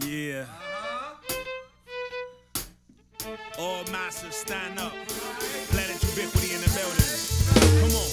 Yeah. All masters stand up. Planet ubiquity in the building. Come on.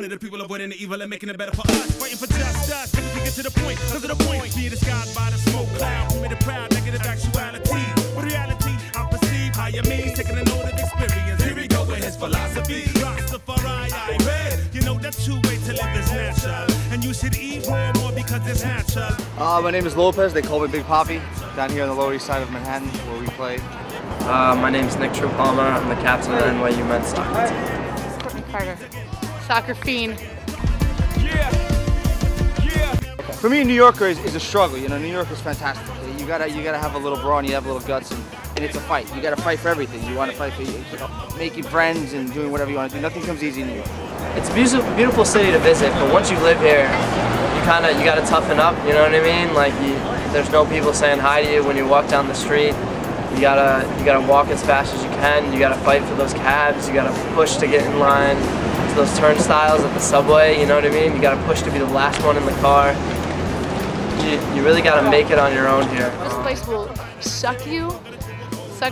The people avoiding the evil and making it better for us, fighting for just us. Can we get to the point? Cause of the point, be disguised by the smoke cloud, committed proud, negative actuality. But reality, I perceive how you mean, taking a note of experience. Here we go with his philosophy. Rastafari, I read. You know the true way to live is natural, and you should eat more because it's natural. My name is Lopez. They call me Big Poppy. Down here on the Lower East Side of Manhattan, where we play. My name is Nick True-Palmer. I'm the captain of the NYU men's soccer team. Courtney Carter, soccer fiend. For me, New Yorker is a struggle. You know, New York is fantastic. You gotta have a little brawn, you have a little guts, and it's a fight. You gotta fight for everything. You want to fight for making friends and doing whatever you want to do. Nothing comes easy in New York. It's a beautiful city to visit, but once you live here, you gotta toughen up. You know what I mean? Like there's no people saying hi to you when you walk down the street. You gotta walk as fast as you can. You gotta fight for those cabs. You gotta push to get in line to those turnstiles at the subway. You know what I mean? You gotta push to be the last one in the car. You really gotta make it on your own here. This place will suck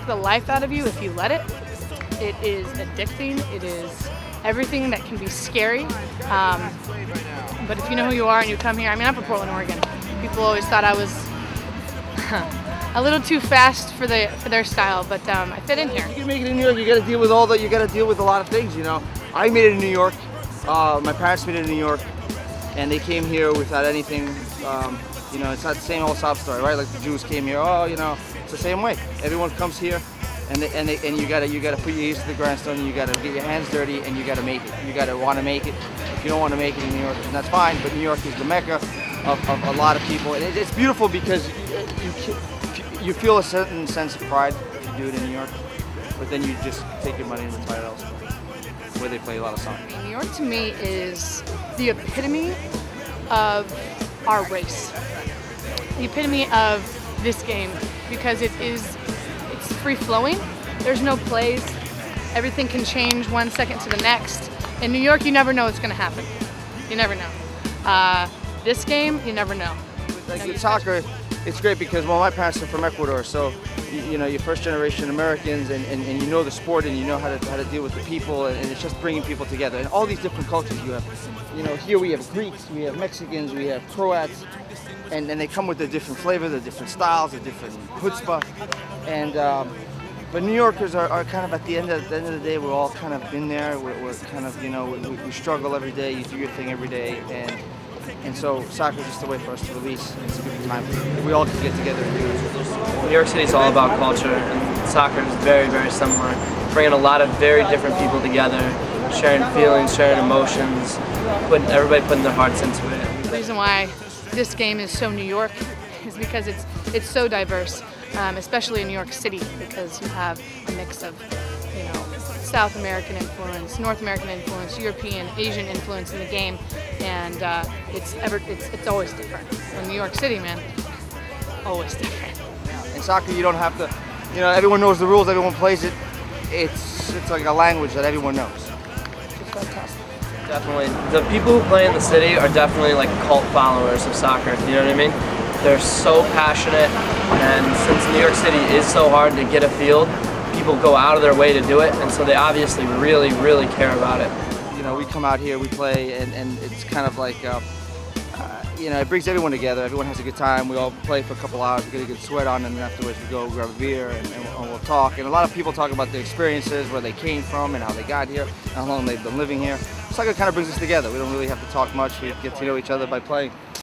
the life out of you if you let it. It is addicting. It is everything that can be scary. But if you know who you are and you come here, I mean, I'm from Portland, Oregon. People always thought I was a little too fast for their style, but I fit in here. You can make it in New York. You got to deal with you got to deal with a lot of things. You know, I made it in New York. My parents made it in New York, and they came here without anything. You know, it's not the same old sob story, right? Like the Jews came here. Oh, you know, it's the same way. Everyone comes here, and you gotta put your ears to the grindstone. You gotta get your hands dirty, and you gotta make it. You gotta want to make it. If you don't want to make it in New York, then that's fine. But New York is the mecca of a lot of people, and it's beautiful because you feel a certain sense of pride if you do it in New York. But then you just take your money and retire elsewhere, where they play a lot of soccer. New York to me is the epitome of our race. The epitome of this game, because it's free-flowing. There's no plays. Everything can change 1 second to the next. In New York, you never know what's going to happen. You never know. This game, you never know. Like with soccer, it's great because, well, my parents are from Ecuador, so you know, you're first-generation Americans, and you know the sport, and you know how to deal with the people, and it's just bringing people together. And all these different cultures you have. You know, here we have Greeks, we have Mexicans, we have Croats, and they come with their different flavor, their different styles, their different chutzpah. And but New Yorkers are kind of at the end of the day, we're all kind of been there. We're kind of, you know, we struggle every day. You do your thing every day, and so soccer is just a way for us to release. It's a good time. We all can get together and do it. New York City is all about culture, and soccer is very, very similar. Bringing a lot of very different people together, sharing feelings, sharing emotions, everybody putting their hearts into it. The reason why this game is so New York is because it's so diverse, especially in New York City, because you have a mix of, you know, South American influence, North American influence, European, Asian influence in the game, and it's always different. In New York City, man, always different. In soccer, you don't have to, you know, everyone knows the rules, everyone plays it. It's like a language that everyone knows. It's fantastic. Definitely. The people who play in the city are definitely like cult followers of soccer, you know what I mean? They're so passionate, and since New York City is so hard to get a field, people go out of their way to do it, and so they obviously really, really care about it. You know, we come out here, we play, and it's kind of like, you know, it brings everyone together. Everyone has a good time. We all play for a couple hours, we get a good sweat on, and then afterwards we go grab a beer and we'll talk. And a lot of people talk about their experiences, where they came from and how they got here, and how long they've been living here. Soccer kind of brings us together. We don't really have to talk much. We get to know each other by playing.